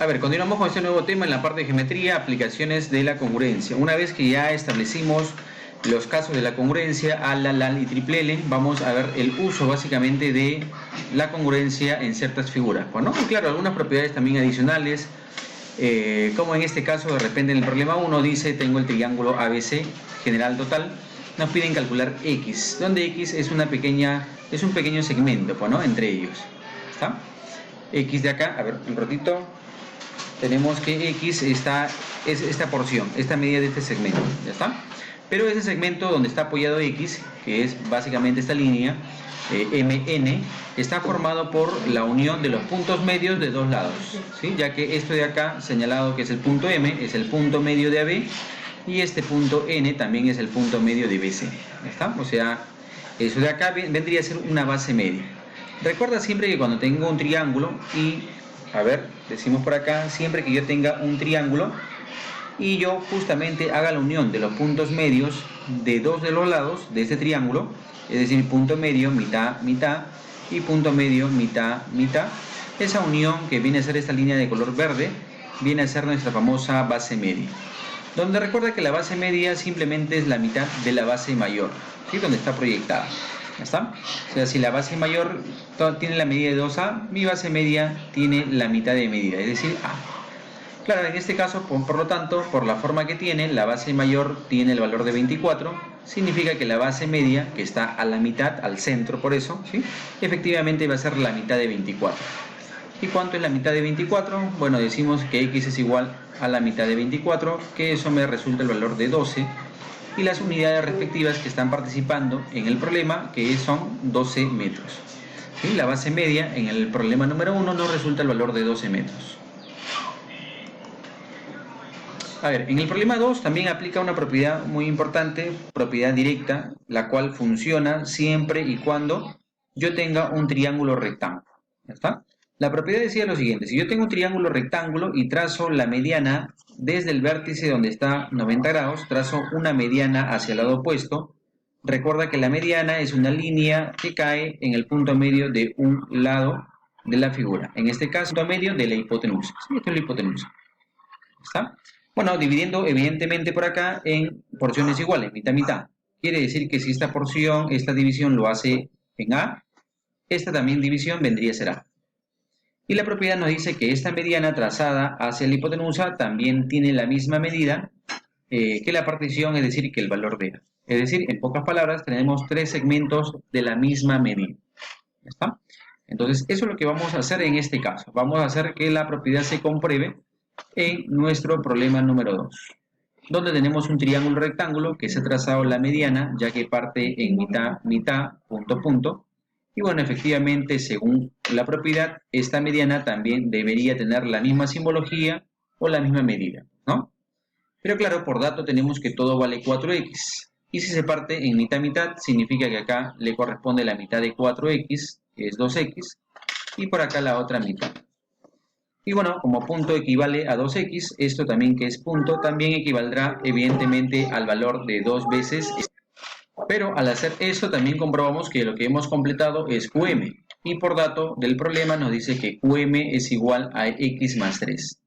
A ver, continuamos con este nuevo tema en la parte de geometría, aplicaciones de la congruencia. Una vez que ya establecimos los casos de la congruencia, AL, LAL y triple L, vamos a ver el uso básicamente de la congruencia en ciertas figuras. Bueno, y claro, algunas propiedades también adicionales, como en este caso, de repente en el problema 1 dice, tengo el triángulo ABC general total, nos piden calcular X, donde X es un pequeño segmento, pues, ¿no? Entre ellos. ¿Está? X de acá, a ver, un ratito. Tenemos que X es esta porción, esta medida de este segmento, ¿ya está? Pero ese segmento donde está apoyado X, que es básicamente esta línea, MN, está formado por la unión de los puntos medios de dos lados, ¿sí? Ya que esto de acá, señalado que es el punto M, es el punto medio de AB, y este punto N también es el punto medio de BC, ¿ya está? O sea, eso de acá vendría a ser una base media. Recuerda siempre que cuando tengo un triángulo y... A ver, decimos por acá, siempre que yo tenga un triángulo y yo justamente haga la unión de los puntos medios de dos de los lados de este triángulo, es decir, punto medio, mitad, mitad, y punto medio, mitad, mitad, esa unión que viene a ser esta línea de color verde, viene a ser nuestra famosa base media. Donde recuerda que la base media simplemente es la mitad de la base mayor, ¿sí? Donde está proyectada. ¿Ya está? O sea, si la base mayor tiene la medida de 2A, mi base media tiene la mitad de medida, es decir, A. Claro, en este caso, por lo tanto, por la forma que tiene, la base mayor tiene el valor de 24, significa que la base media, que está a la mitad, al centro por eso, ¿sí? Efectivamente va a ser la mitad de 24. ¿Y cuánto es la mitad de 24? Bueno, decimos que X es igual a la mitad de 24, que eso me resulta el valor de 12, y las unidades respectivas que están participando en el problema, que son 12 metros. ¿Sí? La base media en el problema número 1 nos resulta el valor de 12 metros. A ver, en el problema 2 también aplica una propiedad muy importante, propiedad directa, la cual funciona siempre y cuando yo tenga un triángulo rectángulo. ¿Ya está? La propiedad decía lo siguiente: si yo tengo un triángulo rectángulo y trazo la mediana desde el vértice donde está 90 grados, trazo una mediana hacia el lado opuesto, recuerda que la mediana es una línea que cae en el punto medio de un lado de la figura. En este caso, punto medio de la hipotenusa. Sí, esta es la hipotenusa. ¿Está? Bueno, dividiendo evidentemente por acá en porciones iguales, mitad, mitad. Quiere decir que si esta porción, esta división lo hace en A, esta también división vendría a ser A. Y la propiedad nos dice que esta mediana trazada hacia la hipotenusa también tiene la misma medida que la partición, es decir, que el valor de A. Es decir, en pocas palabras, tenemos tres segmentos de la misma medida. ¿Ya está? Entonces, eso es lo que vamos a hacer en este caso. Vamos a hacer que la propiedad se compruebe en nuestro problema número 2, donde tenemos un triángulo rectángulo que se ha trazado la mediana, ya que parte en mitad, mitad, punto, punto. Y bueno, efectivamente, según la propiedad, esta mediana también debería tener la misma simbología o la misma medida, ¿no? Pero claro, por dato tenemos que todo vale 4x. Y si se parte en mitad, mitad, significa que acá le corresponde la mitad de 4x, que es 2x, y por acá la otra mitad. Y bueno, como punto equivale a 2x, esto también que es punto, también equivaldrá evidentemente al valor de 2 veces. Pero al hacer eso también comprobamos que lo que hemos completado es QM. Y por dato del problema nos dice que QM es igual a x más 3.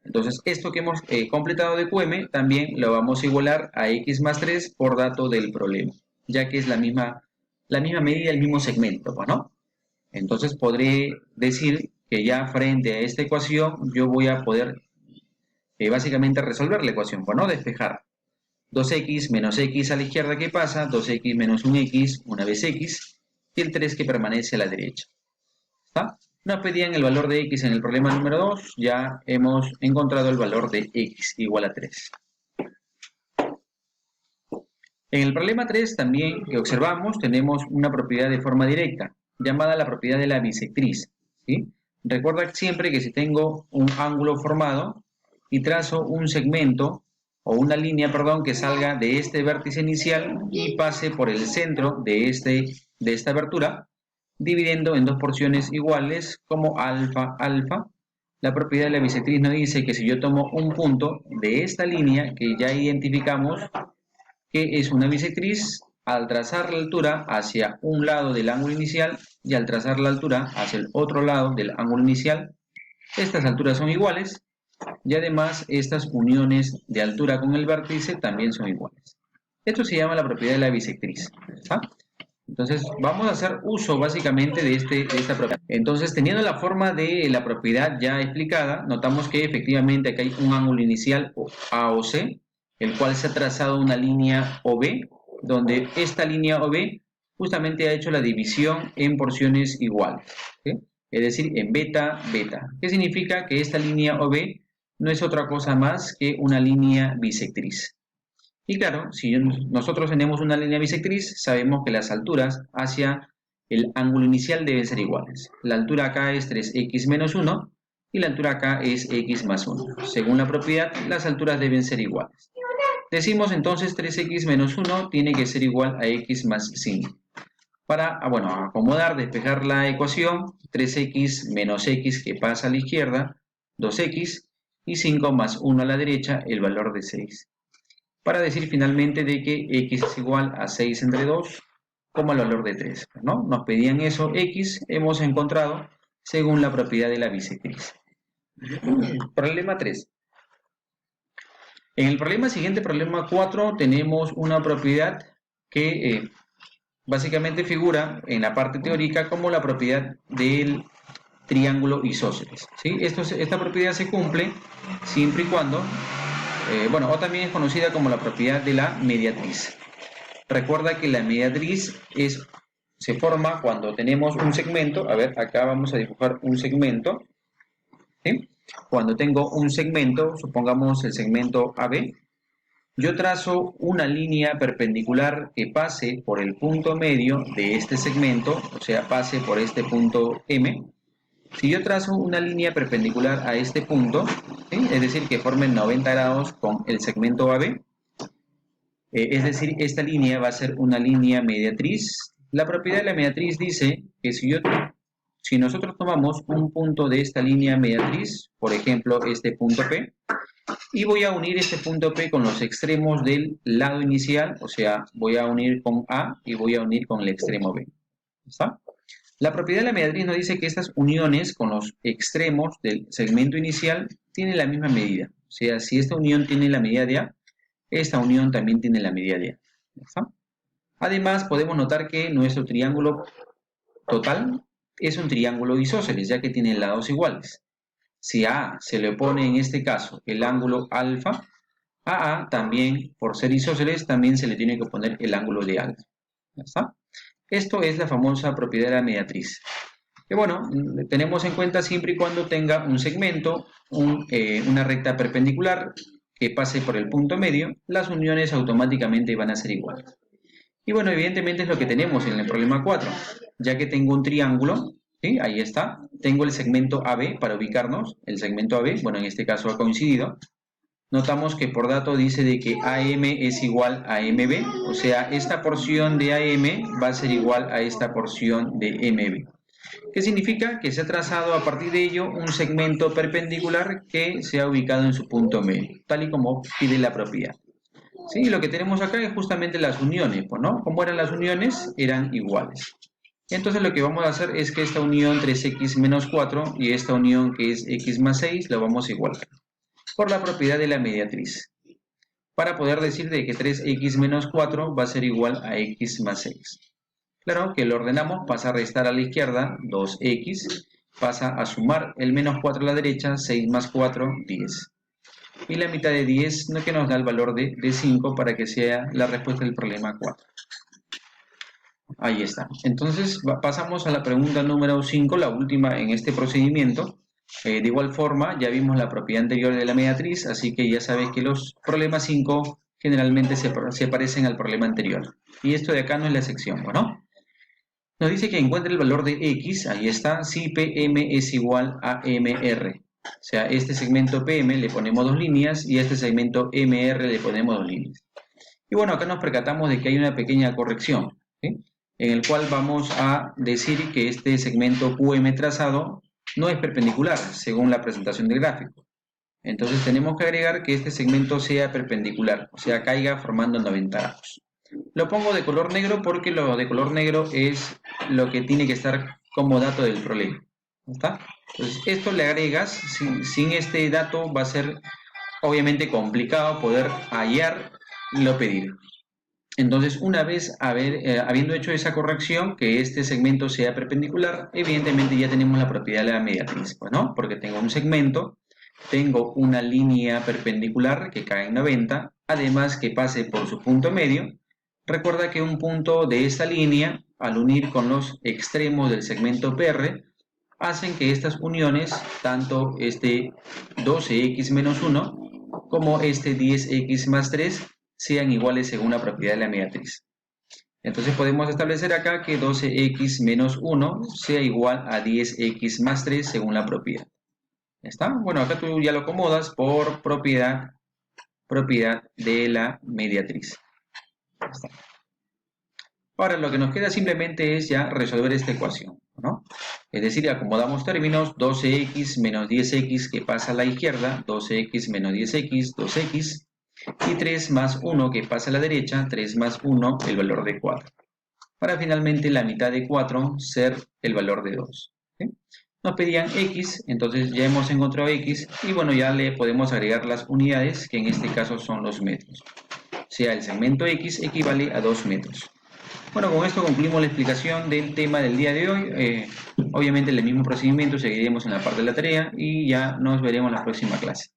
Entonces esto que hemos completado de QM también lo vamos a igualar a x más 3 por dato del problema. Ya que es la misma medida, el mismo segmento, ¿no? Entonces podré decir que ya frente a esta ecuación yo voy a poder básicamente resolver la ecuación, bueno, despejar. 2x menos x a la izquierda que pasa, 2x menos 1x, una vez x, y el 3 que permanece a la derecha. ¿Está? Nos pedían el valor de x en el problema número 2, ya hemos encontrado el valor de x igual a 3. En el problema 3 también que observamos tenemos una propiedad de forma directa, llamada la propiedad de la bisectriz, ¿sí? Recuerda siempre que si tengo un ángulo formado y trazo un segmento o una línea, perdón, que salga de este vértice inicial y pase por el centro de esta abertura, dividiendo en dos porciones iguales como alfa, alfa, la propiedad de la bisectriz nos dice que si yo tomo un punto de esta línea que ya identificamos que es una bisectriz, al trazar la altura hacia un lado del ángulo inicial y al trazar la altura hacia el otro lado del ángulo inicial, Estas alturas son iguales y además estas uniones de altura con el vértice también son iguales. Esto se llama la propiedad de la bisectriz. ¿Está? Entonces vamos a hacer uso básicamente de esta propiedad. Entonces, teniendo la forma de la propiedad ya explicada, notamos que efectivamente acá hay un ángulo inicial A o C, el cual se ha trazado una línea OB, donde esta línea OB justamente ha hecho la división en porciones iguales, ¿sí? Es decir, en beta, beta. ¿Qué significa? Que esta línea OB no es otra cosa más que una línea bisectriz. Y claro, si nosotros tenemos una línea bisectriz, sabemos que las alturas hacia el ángulo inicial deben ser iguales. La altura acá es 3x menos 1 y la altura acá es x más 1. Según la propiedad, las alturas deben ser iguales. Decimos entonces 3x menos 1 tiene que ser igual a x más 5. Para, acomodar, despejar la ecuación, 3x menos x que pasa a la izquierda, 2x, y 5 más 1 a la derecha, el valor de 6. Para decir finalmente de que x es igual a 6 entre 2, como el valor de 3, ¿no? Nos pedían eso, x, hemos encontrado según la propiedad de la bisectriz. Problema 3. En el problema siguiente, problema 4, tenemos una propiedad que básicamente figura en la parte teórica como la propiedad del triángulo isósceles, ¿sí? Esta propiedad se cumple siempre y cuando, o también es conocida como la propiedad de la mediatriz. Recuerda que la mediatriz se forma cuando tenemos un segmento. A ver, acá vamos a dibujar un segmento, ¿sí? Cuando tengo un segmento, supongamos el segmento AB, yo trazo una línea perpendicular que pase por el punto medio de este segmento, o sea, pase por este punto M. Si yo trazo una línea perpendicular a este punto, ¿sí? Es decir, que formen 90 grados con el segmento AB, es decir, esta línea va a ser una línea mediatriz. La propiedad de la mediatriz dice que si nosotros tomamos un punto de esta línea mediatriz, por ejemplo, este punto P, y voy a unir este punto P con los extremos del lado inicial, o sea, voy a unir con A y voy a unir con el extremo B. ¿Está? La propiedad de la mediatriz nos dice que estas uniones con los extremos del segmento inicial tienen la misma medida. O sea, si esta unión tiene la medida de A, esta unión también tiene la medida de A. ¿Está? Además, podemos notar que nuestro triángulo total es un triángulo isósceles, ya que tiene lados iguales. Si a A se le pone en este caso el ángulo alfa, a A también, por ser isósceles, también se le tiene que poner el ángulo de alfa. ¿Ya está? Esto es la famosa propiedad de la mediatriz. Que tenemos en cuenta siempre y cuando tenga un segmento, una recta perpendicular que pase por el punto medio, las uniones automáticamente van a ser iguales. Y evidentemente es lo que tenemos en el problema 4, ya que tengo un triángulo, ¿sí? Ahí está, tengo el segmento AB para ubicarnos, el segmento AB, en este caso ha coincidido. Notamos que por dato dice de que AM es igual a MB, o sea, esta porción de AM va a ser igual a esta porción de MB. ¿Qué significa? Que se ha trazado a partir de ello un segmento perpendicular que se ha ubicado en su punto medio, tal y como pide la propiedad. Sí, lo que tenemos acá es justamente las uniones, ¿no? ¿Cómo eran las uniones? Eran iguales. Entonces lo que vamos a hacer es que esta unión 3x menos 4 y esta unión que es x más 6 la vamos a igualar por la propiedad de la mediatriz, para poder decir de que 3x menos 4 va a ser igual a x más 6. Claro que lo ordenamos, pasa a restar a la izquierda 2x, pasa a sumar el menos 4 a la derecha, 6 más 4, 10. Y la mitad de 10 que nos da el valor de 5 para que sea la respuesta del problema 4. Ahí está. Entonces pasamos a la pregunta número 5, la última en este procedimiento. De igual forma, ya vimos la propiedad anterior de la mediatriz, así que ya sabes que los problemas 5 generalmente se parecen al problema anterior. Y esto de acá no es la sección, ¿no? Nos dice que encuentre el valor de x, ahí está, si PM es igual a MR. O sea, este segmento PM le ponemos 2 líneas y a este segmento MR le ponemos 2 líneas. Y acá nos percatamos de que hay una pequeña corrección, ¿sí? En el cual vamos a decir que este segmento QM trazado no es perpendicular, según la presentación del gráfico. Entonces tenemos que agregar que este segmento sea perpendicular, o sea, caiga formando 90 grados. Lo pongo de color negro porque lo de color negro es lo que tiene que estar como dato del problema. ¿Está? Entonces, esto le agregas, sin este dato va a ser obviamente complicado poder hallar y lo pedir. Entonces, una vez habiendo hecho esa corrección, que este segmento sea perpendicular, evidentemente ya tenemos la propiedad de la mediatriz, pues, ¿no? Porque tengo un segmento, tengo una línea perpendicular que cae en 90, además que pase por su punto medio. Recuerda que un punto de esta línea, al unir con los extremos del segmento PR, hacen que estas uniones, tanto este 12x menos 1 como este 10x más 3, sean iguales según la propiedad de la mediatriz. Entonces podemos establecer acá que 12x menos 1 sea igual a 10x más 3 según la propiedad. ¿Está? Bueno, acá tú ya lo acomodas por propiedad de la mediatriz. ¿Está? Ahora lo que nos queda simplemente es ya resolver esta ecuación, ¿no? Es decir, acomodamos términos, 12x menos 10x que pasa a la izquierda, 12x menos 10x, 2x, y 3 más 1 que pasa a la derecha, 3 más 1, el valor de 4. Para finalmente la mitad de 4 ser el valor de 2. ¿Sí? Nos pedían x, entonces ya hemos encontrado x, y bueno, ya le podemos agregar las unidades, que en este caso son los metros. O sea, el segmento x equivale a 2 metros. Bueno, con esto concluimos la explicación del tema del día de hoy. Obviamente el mismo procedimiento seguiremos en la parte de la tarea y ya nos veremos en la próxima clase.